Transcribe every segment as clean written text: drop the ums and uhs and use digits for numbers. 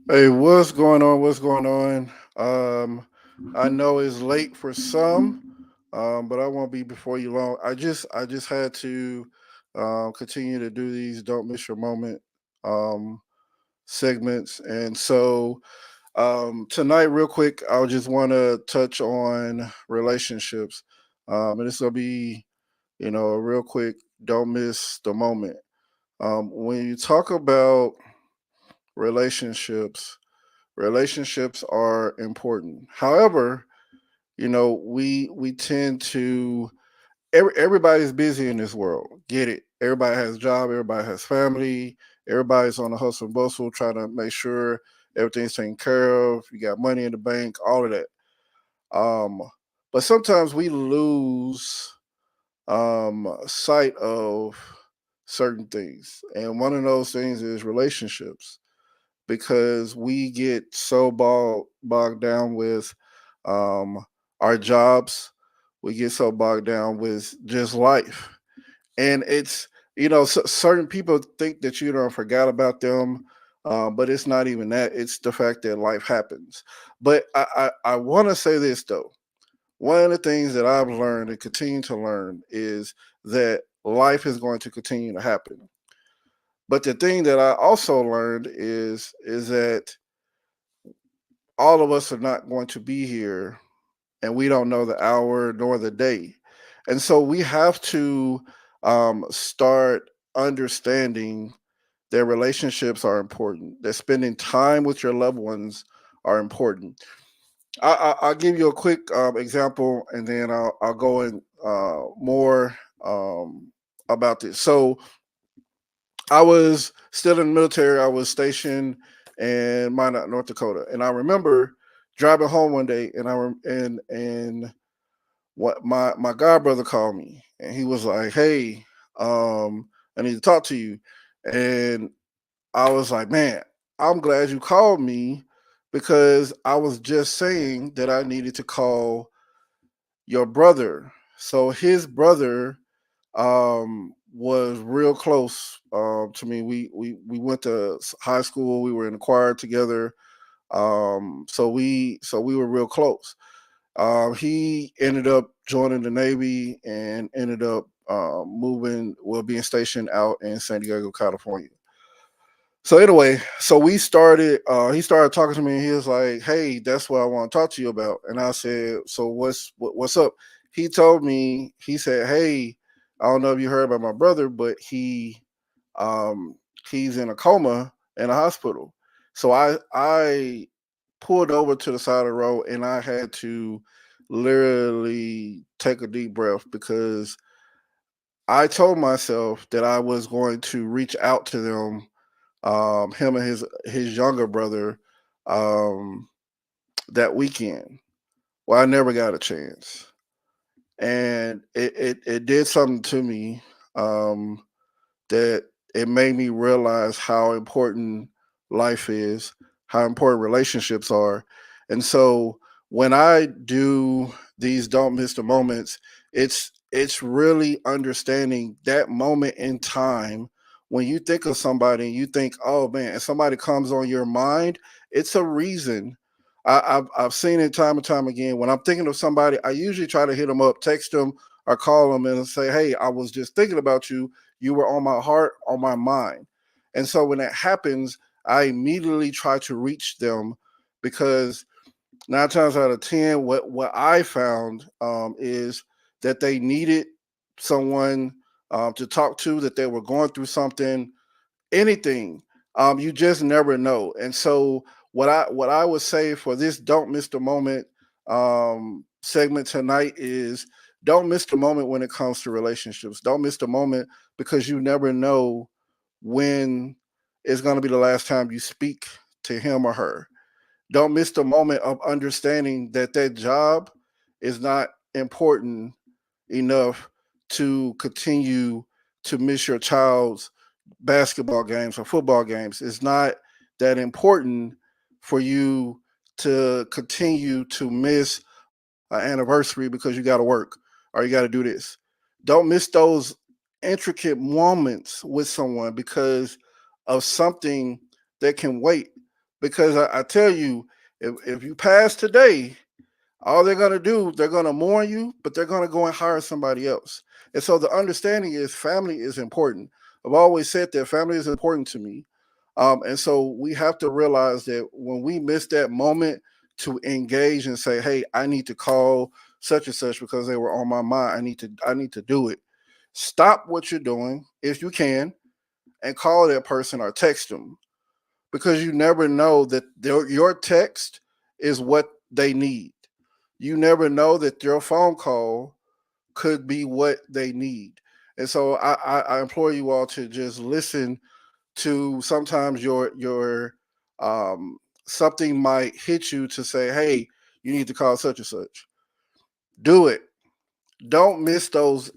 Hey, what's going on? What's going on? Um, I know it's late for some, but I won't be before you long. I just had to continue to do these "Don't Miss Your Moment" um, segments, and so tonight, real quick, I just want to touch on relationships, and this will be, a real quick. Don't miss the moment. When you talk about relationships, relationships are important. However, we tend to everybody's busy in this world. Get it? Everybody has a job, everybody has family, everybody's on the hustle and bustle trying to make sure everything's taken care of. You got money in the bank, all of that. Um, but sometimes we lose sight of certain things. And one of those things is relationships because we get so bogged down with um, our jobs. We get so bogged down with just life, and it's certain people think that you don't forgot about them, but it's not even that. It's the fact that life happens. But I want to say this though. One of the things that I've learned and continue to learn is that life is going to continue to happen. But the thing that I also learned is that all of us are not going to be here and we don't know the hour nor the day. And so we have to start understanding that relationships are important, that spending time with your loved ones are important. I'll give you a quick example and then I'll go in more about this. So I was still in the military. I was stationed in Minot, North Dakota, and I remember driving home one day, and what my god brother called me, and he was like, "Hey, I need to talk to you," and I was like, "Man, I'm glad you called me because I was just saying that I needed to call your brother." So his brother was real close to me. We went to high school. We were in the choir together. So we were real close. He ended up joining the Navy and ended up being stationed out in San Diego, California. So anyway, so we started. He started talking to me, and he was like, "Hey, that's what I want to talk to you about." And I said, "So what's up?" He told me. He said, "Hey, I don't know if you heard about my brother, but um, he's in a coma in a hospital." So I pulled over to the side of the road, and I had to literally take a deep breath because I told myself that I was going to reach out to them, him and his younger brother, um, that weekend. Well, I never got a chance, and it did something to me, um, that it made me realize how important life is, how important relationships are, and so when I do these don't miss the moments, it's really understanding that moment in time when you think of somebody and you think, oh man, and somebody comes on your mind, it's a reason. I've seen it time and time again. When I'm thinking of somebody, I usually try to hit them up, text them, or call them and say, "Hey, I was just thinking about you. You were on my heart, on my mind." And so when that happens, I immediately try to reach them because 9 times out of 10, what I found is that they needed someone to talk to, that they were going through something, anything. You just never know. And so what I would say for this "Don't Miss the Moment" segment tonight is don't miss the moment when it comes to relationships. Don't miss the moment because you never know when it's going to be the last time you speak to him or her. Don't miss the moment of understanding that that job is not important enough to continue to miss your child's basketball games or football games. It's not that important for you to continue to miss an anniversary because you got to work or you got to do this. Don't miss those intricate moments with someone because of something that can wait. Because I tell you, if you pass today, all they're going to do, they're going to mourn you, but they're going to go and hire somebody else. And so the understanding is family is important. I've always said that family is important to me. And so we have to realize that when we miss that moment to engage and say, hey, I need to call such and such because they were on my mind. I need to do it. Stop what you're doing if you can and call that person or text them, because you never know that your text is what they need. You never know that your phone call could be what they need. And so I implore you all to just listen to, sometimes your something might hit you to say, hey, you need to call such and such. Do it. Don't miss those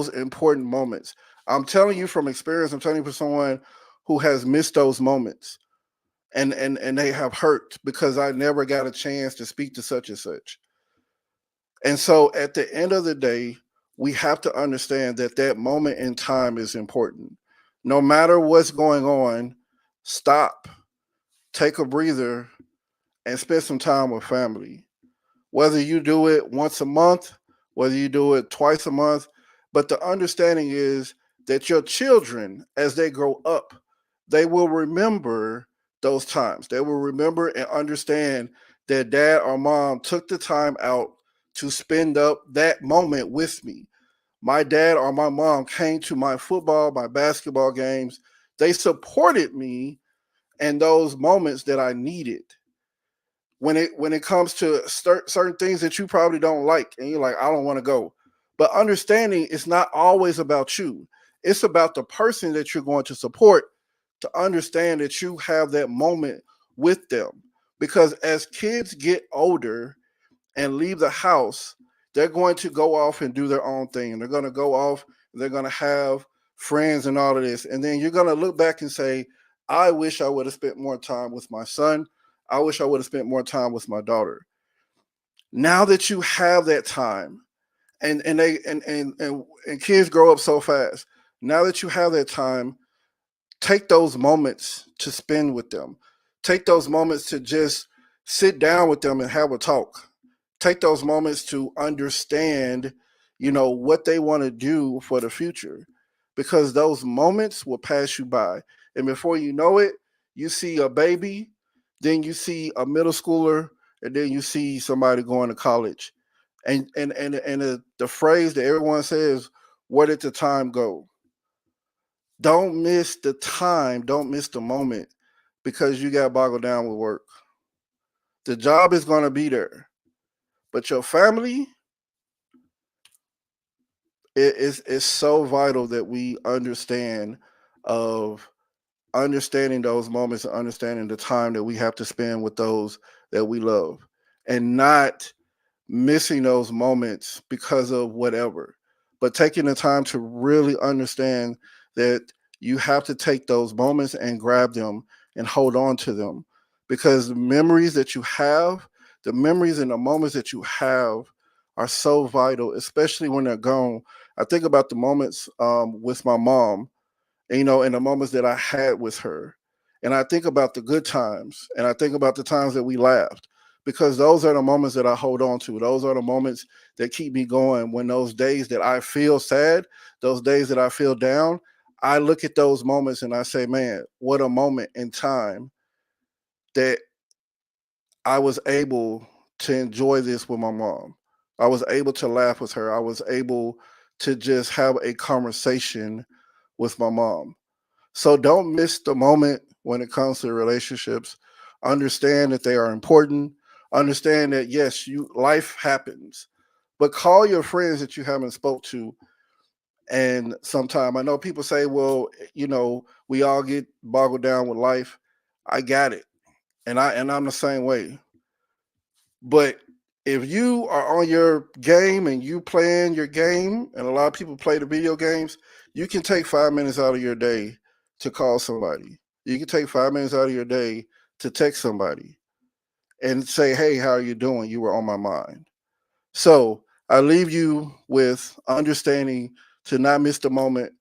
important moments. I'm telling you from experience, I'm telling you for someone who has missed those moments, and they have hurt because I never got a chance to speak to such and such. And so at the end of the day, we have to understand that that moment in time is important. No matter what's going on, stop, take a breather, and spend some time with family. Whether you do it once a month, whether you do it twice a month, but the understanding is that your children, as they grow up, they will remember those times. They will remember and understand that dad or mom took the time out to spend up that moment with me. My dad or my mom came to my football, my basketball games. They supported me in those moments that I needed. When it comes to certain things that you probably don't like, and you're like, I don't want to go, but understanding it's not always about you. It's about the person that you're going to support, to understand that you have that moment with them. Because as kids get older and leave the house, they're going to go off and do their own thing. They're going to go off, they're going to have friends and all of this. And then you're going to look back and say, I wish I would have spent more time with my son. I wish I would have spent more time with my daughter. Now that you have that time, and kids grow up so fast. Now that you have that time, take those moments to spend with them. Take those moments to just sit down with them and have a talk. Take those moments to understand, what they want to do for the future, because those moments will pass you by. And before you know it, you see a baby, then you see a middle schooler, and then you see somebody going to college. And the phrase that everyone says, where did the time go? Don't miss the time, don't miss the moment, because you got boggled down with work. The job is going to be there, but your family, it's so vital that we understand of understanding those moments and understanding the time that we have to spend with those that we love, and not missing those moments because of whatever, but taking the time to really understand that you have to take those moments and grab them and hold on to them, because the memories that you have, the memories and the moments that you have are so vital, especially when they're gone. I think about the moments with my mom, and the moments that I had with her. And I think about the good times, and I think about the times that we laughed, because those are the moments that I hold on to. Those are the moments that keep me going when those days that I feel sad, those days that I feel down, I look at those moments and I say, man, what a moment in time that I was able to enjoy this with my mom. I was able to laugh with her. I was able to just have a conversation with my mom. So don't miss the moment when it comes to relationships. Understand that they are important. Understand that yes, life happens, but call your friends that you haven't spoke to. And sometime, I know people say, well, we all get boggled down with life. I got it, and I'm the same way. But if you are on your game and you playing your game, and a lot of people play the video games, you can take 5 minutes out of your day to call somebody. You can take 5 minutes out of your day to text somebody and say, hey, how are you doing? You were on my mind. So I leave you with understanding to not miss the moment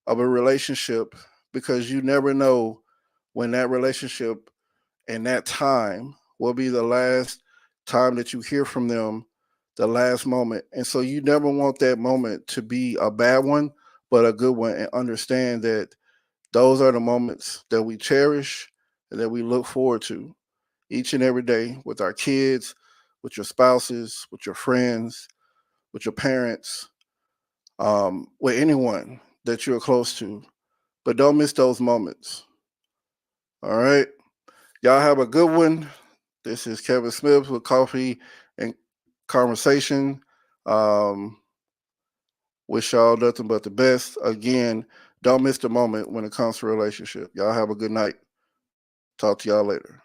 of a relationship, because you never know when that relationship And that time will be the last time that you hear from them, the last moment. And so you never want that moment to be a bad one, but a good one. And understand that those are the moments that we cherish and that we look forward to each and every day with our kids, with your spouses, with your friends, with your parents, with anyone that you're close to. But don't miss those moments. All right. Y'all have a good one. This is Kevin Smith with Coffee and Conversation. Um, wish y'all nothing but the best. Again, don't miss the moment when it comes to relationship. Y'all have a good night. Talk to y'all later.